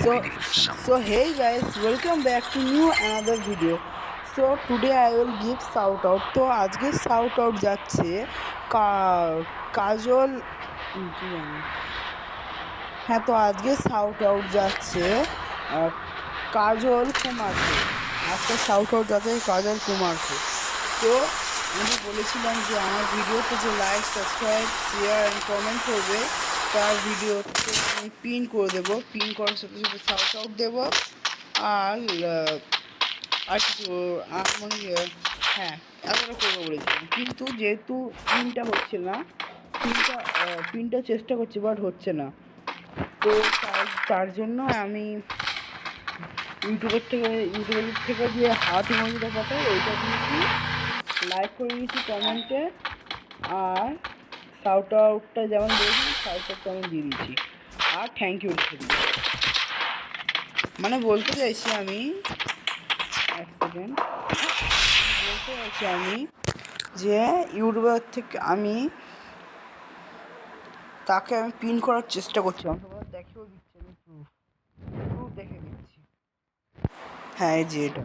so so hey guys, welcome back to new another video. So today I will give shout out. তো আজকে shout out যাচ্ছে কাজল কি জানি। হ্যাঁ, তো আজকে shout out যাচ্ছে কাজল কুমারকে। আজকে shout out যাচ্ছে কাজল কুমারকে। তো আমি বলেছিলাম যে আমার ভিডিওতে যে like, subscribe, share and comment করবে তার ভিডিওতে আমি পিন করে দেবো। পিন করার সাথে সাথে শাউট আউট দেবো। আর আর কিছু মানে হ্যাঁ, এতটা করবো বলেছিলাম, কিন্তু যেহেতু পিনটা হচ্ছে না, পিনটা চেষ্টা করছি বাট হচ্ছে না। তো তার জন্য আমি ইউটিউবের থেকে যে হাত ইমোজিটা পাঠাই ওইটা দিয়েছি, লাইক করে দিয়েছি কমেন্টে, আর শাউট আউটটা যেমন দিয়েছি শাউট আউটটা আমি দিয়ে দিচ্ছি, আর থ্যাংক ইউ লিখে দিচ্ছি। মানে বলতে চাইছি আমি যে ইউটিউবার থেকে তাকে আমি পিন করার চেষ্টা করছি। তোমরা দেখেও দিচ্ছি, আমি প্রুফ দেখে দিচ্ছি। হ্যাঁ, এই যে এটা,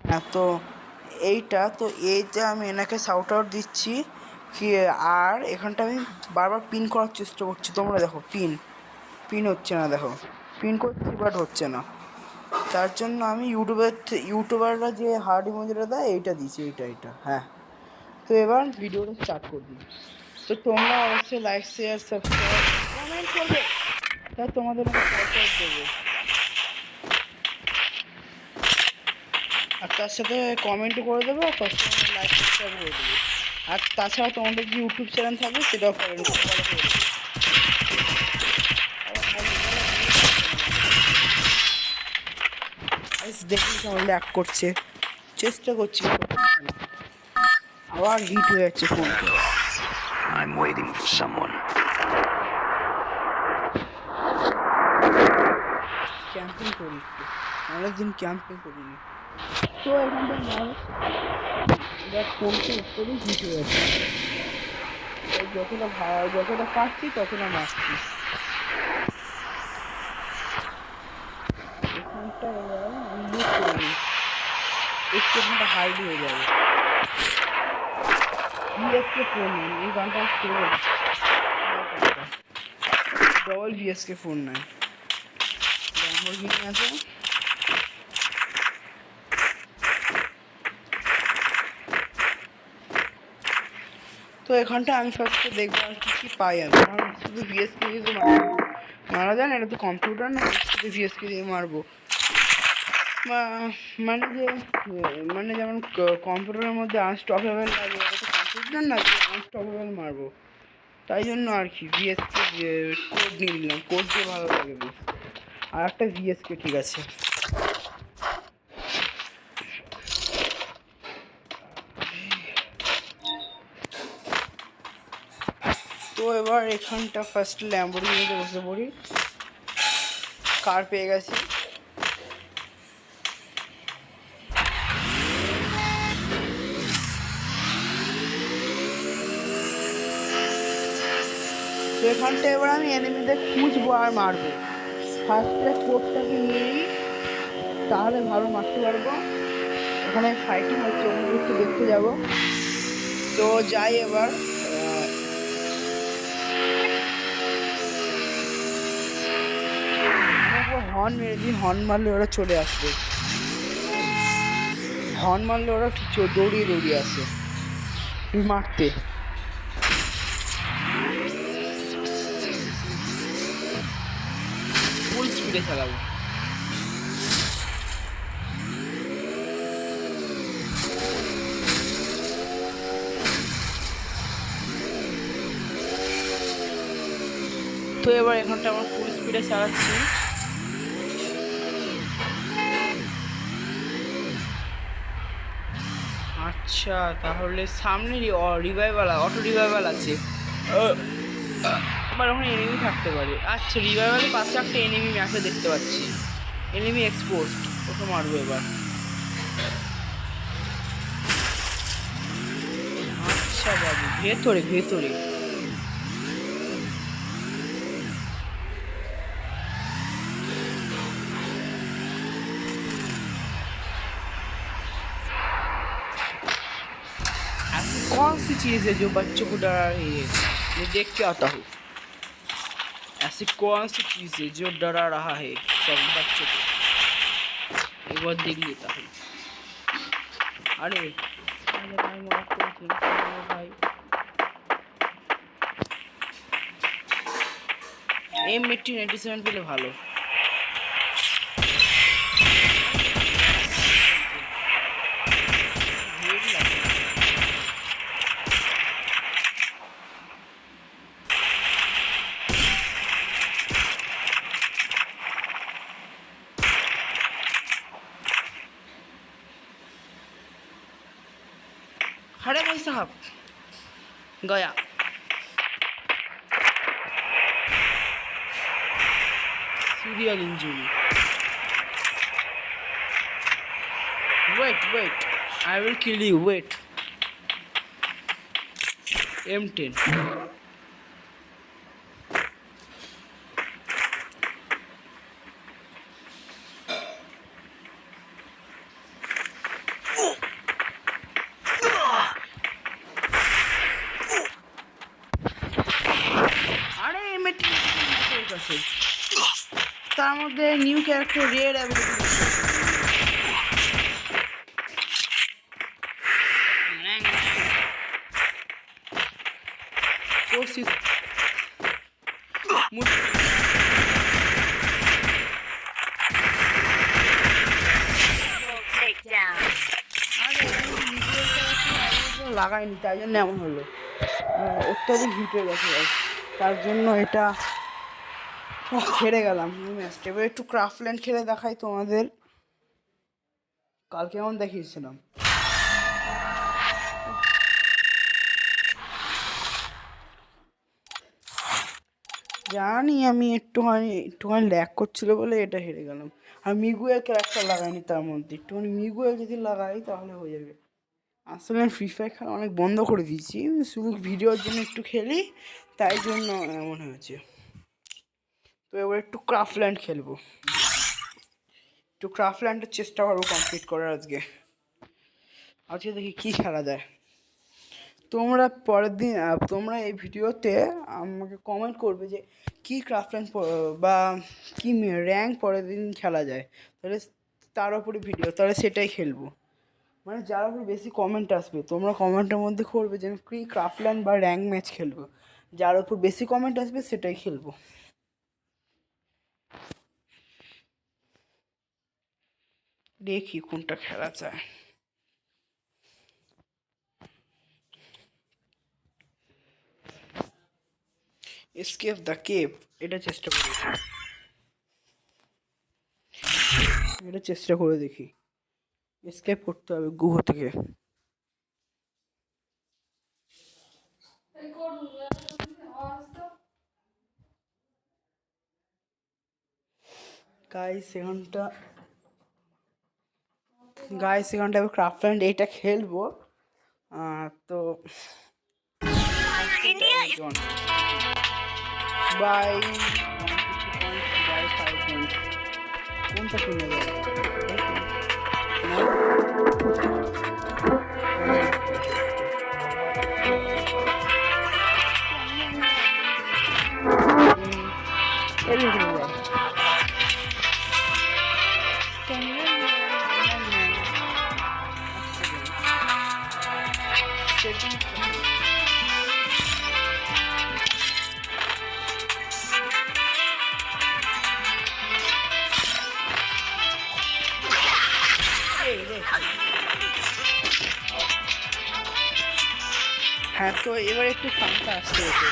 হ্যাঁ, তো এইটা আমি এনাকে শাউট আউট দিচ্ছি কি। আর এখানটা আমি বারবার পিন করার চেষ্টা করছি। তোমরা দেখো পিন হচ্ছে না, দেখো পিন করছি বাট হচ্ছে না। তার জন্য আমি ইউটিউবাররা যে হার্ড ইমোজিটা দেয় এইটা দিচ্ছি, এইটা হ্যাঁ। তো এবার ভিডিওটা স্টার্ট করবি। তো তোমরা অবশ্যই লাইক, শেয়ার, সাবস্ক্রাইব, কমেন্ট করবে, তা তোমাদের সাপোর্ট দেবো। আর তার সাথে কমেন্টও করে দেবো, আর তার সাথে লাইক, সাবস্ক্রাইব করে দেবো। আর তাছাড়া তোমাদের যে ইউটিউব চ্যানেল থাকবে সেটাও ফলো করে দেবো। দেখি কেমন ল্যাক করছে, চেষ্টা করছি, আবার হিট হয়ে যাচ্ছে ফোনটা। I'm waiting for someone. Camping করি একটু, অনেকদিন ক্যাম্পিং করিনি। তো এখানটা ফোনটা একটু হিট হয়ে যাচ্ছে, যতটা পারছি ততটা মারছি। এখানটা এবার আমি একটু এখানটা হাইড হয়ে যাবে। ভিএসকে ফোন নেই, এই গানটা ডবল ভিএসকে ফোন নেয়, ল্যাম্বরগিনি আছে। তো এখানটা আমি ফার্স্টে দেখবো আর কি পাই। আমি শুধু ভিএসকে যদি মারা যায় না, এটা তো কম্পিউটার না, শুধু ভিএসকে দিয়ে মারবো। মানে যেমন কম্পিউটারের মধ্যে আনস্টপেবল লাগে, এটা তো কম্পিউটার না যে আনস্টপেবল মারবো। তাই জন্য আর কি ভিএসকে কোড নিয়ে নিলাম, কোড দিয়ে ভালো লাগে বেশ। আর একটা ভিএসকে ঠিক আছে। তো এবার এখানটা ফার্স্ট ল্যাম্বরগিনিতে বসে পড়ি। কার পেয়ে গেছি। তো এখানটা এবার আমি এনিমিদের খুঁজবো আর মারবো। ফার্স্টে কোডটাকে নিয়েই তাহলে ভালো মারতে পারবো। এখানে ফাইটিং হচ্ছে, অন্য একটু দেখতে যাবো। তো যাই এবার। হর্ন মেরে দিই, হর্ন মারলে ওরা চলে আসবে, হর্ন মারলে ওরা দৌড়িয়ে আসে মারতে। ফুল স্পিডে চালাবো। তো এবার এখানটা আমার ফুল স্পিডে চালাচ্ছি। আচ্ছা, তাহলে সামনে অটো রিভাইভাল আছে, আমার ওখানে এনিমি থাকতে পারে। আচ্ছা, রিভাইভালের পাশে একটা এনিমি ম্যাপে দেখতে পাচ্ছি, এনিমি এক্সপোস্ট, ওকে মারবো এবার। আচ্ছা বাবু, ভেতরে कौन सी चीज़ है जो बच्चों को डरा रही है? मैं देख के आता हूँ। ऐसी कौन सी चीज़ है जो डरा रहा है सब बच्चों को? एक बार देख लेता हूँ। अरे अरे भाई माफ कर दो भाई। M1887 পেলে ভালো। अरे भाई साहब गया। Serial injury. Wait. I will kill you. Wait. M10. আরে M18 আছে তার মধ্যে নিউ ক্যারেক্টার রেড অ্যাবিলিটি কোর্সিস লাগাইনি তাই জন্য এমন হলো অত্যাধিক হিট হয়ে গেছে তার জন্য এটা হেরে গেলাম ম্যাচটা। এবার একটু ক্রাফটল্যান্ড খেলে দেখাই তোমাদের। কালকে এমন দেখিয়েছিলাম। জানি আমি একটুখানি ল্যাগ করছিল বলে এটা হেরে গেলাম। আর মিগুয়েল ক্যারেক্টার লাগাইনি তার মধ্যে, একটুখানি মিগুয়েল যদি লাগাই তাহলে হয়ে যাবে। আসলে আমি ফ্রি ফায়ার খেলা অনেক বন্ধ করে দিয়েছি, শুধু ভিডিওর জন্য একটু খেলি, তাই জন্য এমন হয়েছে। তো এবার একটু ক্রাফটল্যান্ড খেলবো, একটু ক্রাফটল্যান্ডের চেষ্টা করবো কমপ্লিট করার। আজকে দেখি কী খেলা যায়। তোমরা পরের দিন তোমরা এই ভিডিওতে আমাকে কমেন্ট করবে যে কী ক্রাফটল্যান্ড বা কী র্যাঙ্ক পরের দিন খেলা যায়, তাহলে তার উপরে ভিডিও, তাহলে সেটাই খেলবো। মানে যার উপর বেশি কমেন্ট আসবে তোমরা কমেন্টের মধ্যে করবে যে আমি কী ক্রাফটল্যান্ড বা র্যাঙ্ক ম্যাচ খেলবো, যার উপর বেশি কমেন্ট আসবে সেটাই খেলবো। দেখি কোনটা খেলা যায়। এসকেপ দ্য কেভ, এটা চেষ্টা করে দেখি। এসকেপ করতে হবে গুহ থেকে। গাইস এখানটা আমি ক্রাফটল্যান্ড এইটা খেলবো। তো বাই কোনটা কিনে যাবে হ্যাঁ, তো এবার একটু ফাঙ্কা আসতে হচ্ছে,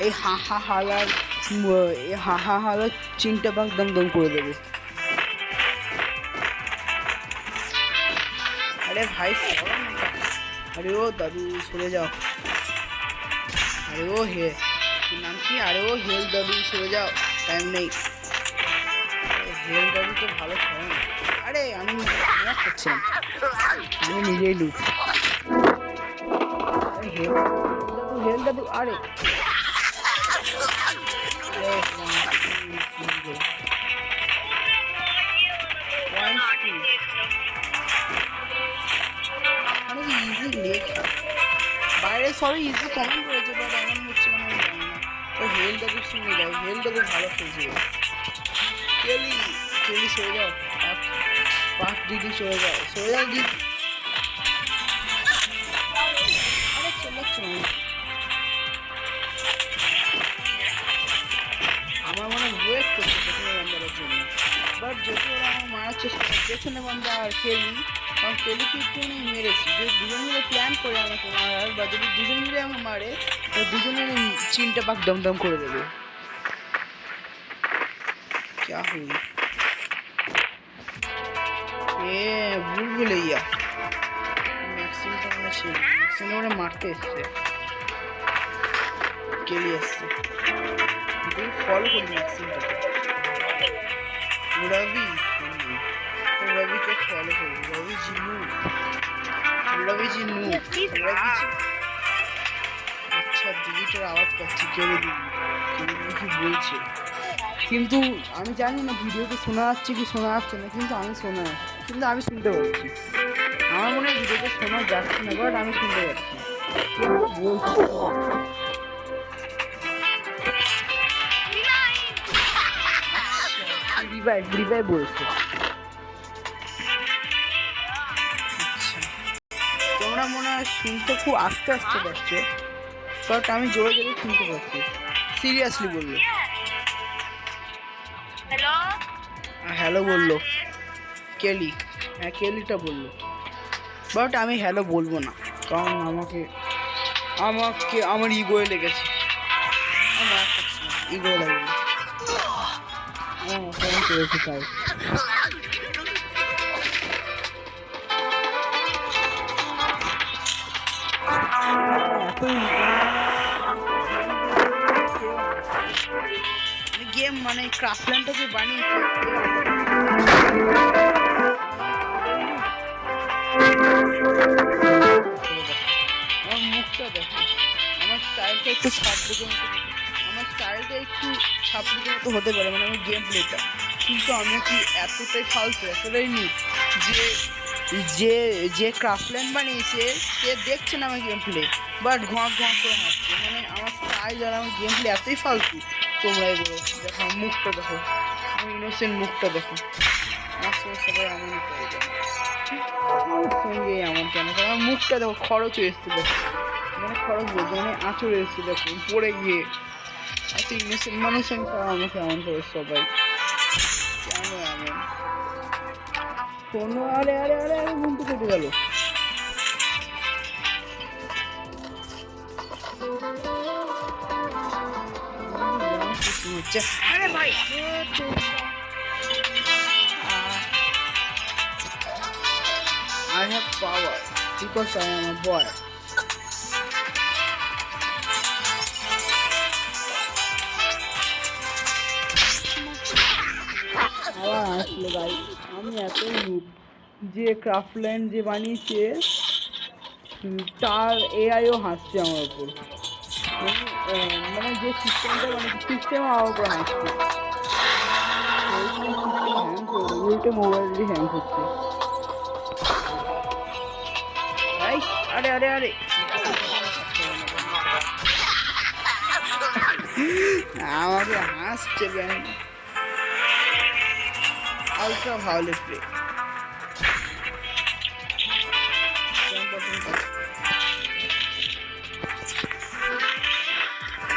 এই হালার এই হালার চিনটা বাগ দম করে দেবে। আরে ভাই সরো না। আরে ও দাদু সরে যাও। আরে ও নাম কি? আরে ও হেল দাদু সরে যাও, টাইম নেই। হেল দাদু তো ভালো খেলে না। আরে আমি মজা করছিলাম, আমি নিজেই লুট। হেল দাদু আরে ইজি লেখা বাইরে সবাই ইজি কমেন্ট করেছে, বাট এমন হচ্ছে মানে আমি জানি না। তো হেল দাদুর সঙ্গে যাই, হেল দাদু ভালো খেলছে। কেলি কেলি সরে যাও, পাঁচ দিদি সরে যাও, সরে যাও দিদি। আরে চেল্লাচ্ছ না। আমার মনে ওয়েট করছে পেছনে বান্দারের জন্য, বাট যদি ওরা আমার মারার চেষ্টা করে পেছনে বান্দা আর কেলি, কারণ কেলিকে একটুখানি মেরেছি। যদি দুজন মিলে প্ল্যান করে আমাকে মারার, বা যদি দুজন মিলে আমাকে মারে, তো দুজনের চিনটা পাক দমদম করে দেবে। क्या हुई? ভুল ভুলাইয়া ম্যাক্সিমটা মনে ছিল, ম্যাক্সিমাম ওরা মারতে এসছে, কেলি এসছে। ফলো করি ম্যাক্সিমটাকে। রবি রবিকে ফলো করি, রবি জিনু, রবি জিনু, রবি জি। আচ্ছা দিদিটার আওয়াজ পাচ্ছি, কেলি দিদি, কেলি দিদি কি বলছে, কিন্তু আমি জানি না ভিডিওতে শোনা যাচ্ছে কি শোনা যাচ্ছে না, কিন্তু আমি শুনতে পাচ্ছি। আমার মনে হয় ভিডিওতে শোনা যাচ্ছে না, বাট আমি শুনতে পাচ্ছি রিভাইভ বলছে। আচ্ছা তোমরা মনে হয় শুনতে খুব আস্তে আস্তে পাচ্ছ, বাট আমি জোরে জোরে শুনতে পাচ্ছি। সিরিয়াসলি বললো, হ্যালো বললো কেলি, হ্যাঁ কেলিটা বললো, বাট আমি হ্যালো বলবো না, কারণ আমার ইগোয়ে লেগেছে। আমার ইগো লাগবে, ফোন করেছি তাই। গেম মানে ক্রাফল্যান্ডটা যে বানিয়েছে, আমার মুখটা দেখো, আমার স্টাইলটা একটু ছাপড়ির মতো, আমার স্টাইলটা একটু ছাপড়ির মতো হতে পারে, মানে আমার গেম প্লেটা, কিন্তু আমি কি এতটাই ফালতু, এতটাই নি যে যে যে ক্রাফল্যান্ড বানিয়েছে সে দেখছে না আমার গেম প্লে, বাট ঘোঁয়া করে হাসছে। মানে আমার স্টাইল আর আমার গেম প্লে এতই ফালতু। তোমরা এগুলো দেখো, আমার মুখটা দেখো, আমার ইনোসেন্ট মুখটা দেখো। আমার সঙ্গে সবাই এমনই করে যায়, আমার সঙ্গে এমন কেন? আমার মুখটা দেখো, খরচ এসছে দেখো, মানে খরচ বলছে মানে আঁচড় এসছে দেখো পড়ে গিয়ে। এত ইনোসেন্ট মানুষ আমাকে এমন করে সবাই, কেন এমন? কোনো আরে আরে আরে আরে ঘুমতে কেটে গেল। আরে ভাই I have power because I am a boy. আবার আসলো ভাই, আমি এতই নুব যে ক্রাফল্যান্ড যে বানিয়েছে তার এআইও হাসছে আমার উপর, মানে যে সিস্টেমটা বানিয়েছে সিস্টেম আমার উপর হাসছে। হ্যাং করে উল্টে মোবাইলটি হ্যাং করছে। আরে আরে আরে আমাকে হাসছে ব্যাংক। আলট্রা ভায়োলেট রে,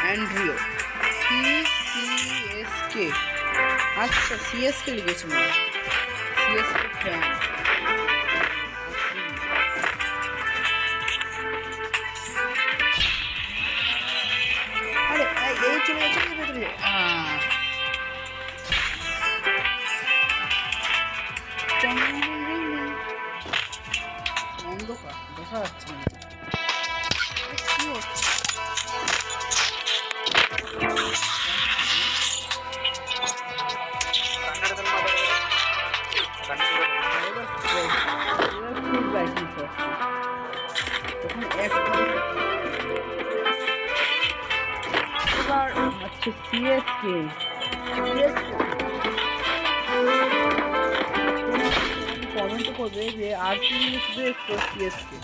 অ্যান্ড্রিও সিএসকে, আচ্ছা সিএসকে লিখেছে মনে হয়, সিএসকে ফ্যান। আরে চলে যা ভেতরে যা। অন্ধকার দেখা যাচ্ছে না। কি হচ্ছে? এবার আচ্ছা সিএসকে কমেন্ট করবে যে আরসিবি শুধু সিএসকে,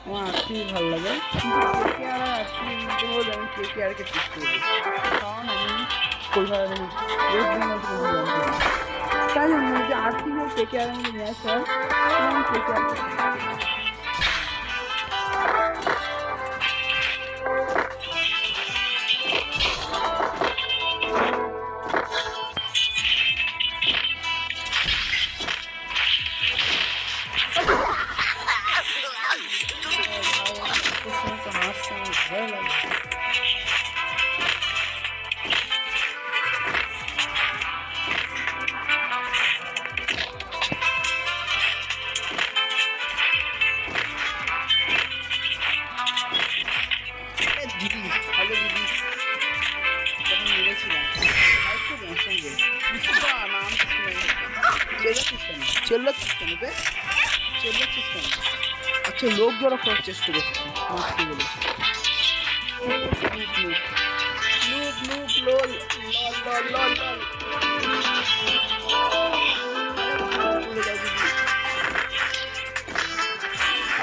আমার আরসিবি ভালো লাগে, কিন্তু কেকেআর আর আরসিবি মধ্যে আমি কেকেআরকে পিক করবো, কারণ আমি কলকাতা ওয়েস্ট বেঙ্গল থেকে belong করি। তাই জন্য যে আরসিবি আর কেকেআর মধ্যে ম্যাচ হয় আমি কেকেআরকে হাসতে আমার ভালো লাগে। দিদি হ্যালো দিদি যখন মিলেছিলাম চেল্লাচ্ছিস কেন বে? চেল্লাচ্ছিস কেন? আচ্ছা লোক জড়ো করার চেষ্টা করছি মাছকে বলে।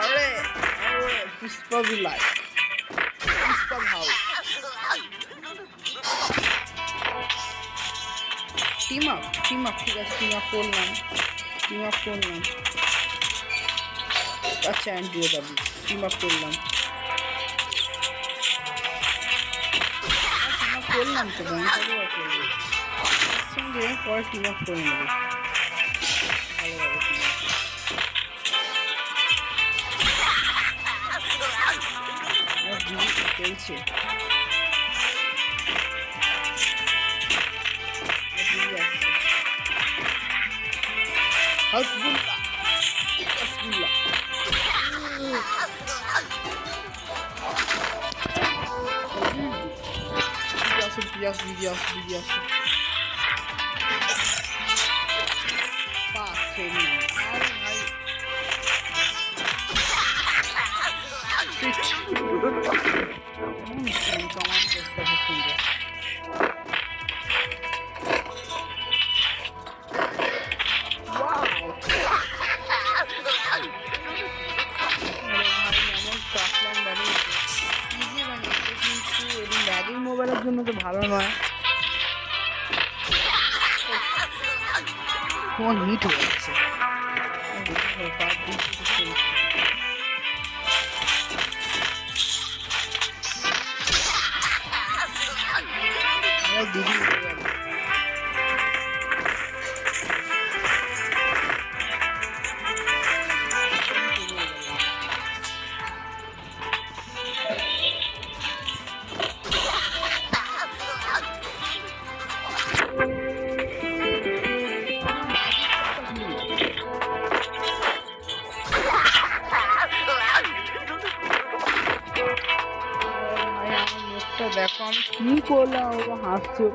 আরে পুষ্পা বিলাই পুষ্পা ভাও টিম আপ ঠিক আছে টিম আপ করলাম আচ্ছা অ্যান্ড্রিও দাবি টিম আপ করলাম তো ব্যাংকও করবো সঙ্গে পরে টিম আপ করে নেবো ভালোভাবে চলছে হাসবুল্লাহ ভিডিও মোবাইলের জন্য তো ভালো নয়, ফোন হিট হয়ে যাচ্ছে। দিদি দেখো আমি কি করলাম, ও হাসছো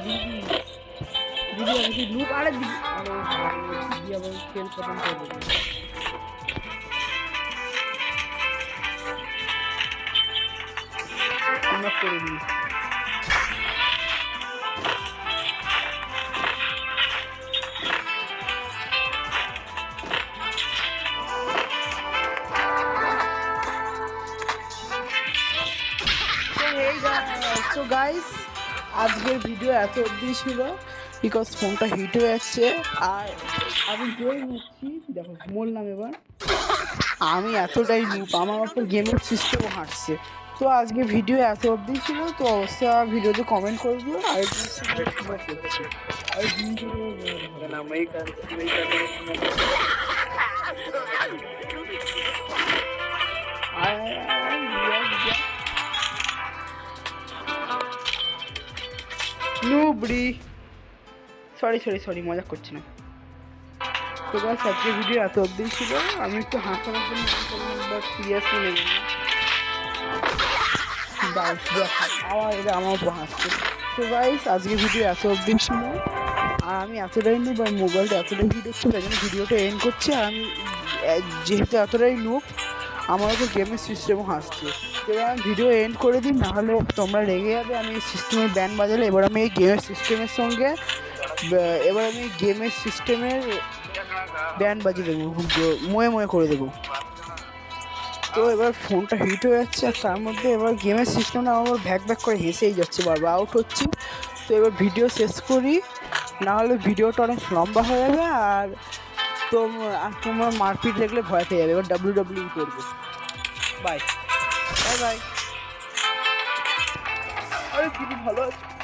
দিদি লুক আরে দিদি আবার খেল খতম করে দেবে। করে দিই সো গাইস আজকের ভিডিও এত অবধি ছিল, বিকজ ফোনটা হিট হয়ে যাচ্ছে আর আমি জয় নিচ্ছি। দেখো বললাম এবার আমি এতটাই লুপ, আমার ওপর গেমের সিস্টেমও হাঁটছে, তো আজকে ভিডিও এত অবধি ছিল, তো অবশ্যই আমার ভিডিওতে কমেন্ট করে দিও। আর নুবড়ি সরি মজা করছি না। তো গাছ আজকে ভিডিও এত অবধি ছিল। আমি একটু হাসানোর জন্য বাট সিরিয়াসলি নেব না। আবার এটা আমার উপর হাসছে। তো গাইস আজকে ভিডিও এত অবধি ছিল, আর আমি এতটাই নুব আর মোবাইলটা এতটাই ভিডিও ছিল, তাই জন্য ভিডিওটা এন্ড করছি। আর আমি যেহেতু এতটাই নুব, আমার উপর গেমের সিস্টেমও হাসছে। এবার আমি ভিডিও এন্ড করে দিই, নাহলে তোমরা রেগে যাবে। আমি এই সিস্টেমের ব্যান্ড বাজালে এবার আমি এই গেমের সিস্টেমের সঙ্গে ব্যান্ড বাজিয়ে দেবো, ময়ে করে দেবো। তো এবার ফোনটা হিট হয়ে যাচ্ছে, আর তার মধ্যে এবার গেমের সিস্টেমটা আমার ভ্যাক করে হেসেই যাচ্ছে, বারবার আউট হচ্ছি। তো এবার ভিডিও শেষ করি, নাহলে ভিডিওটা অনেক লম্বা হয়ে যাবে। আর তোমার মারপিট দেখলে ভয় পেয়ে যাবে। এবার WWE করবো। Bye bye. আরে দিদি ভালো আছে।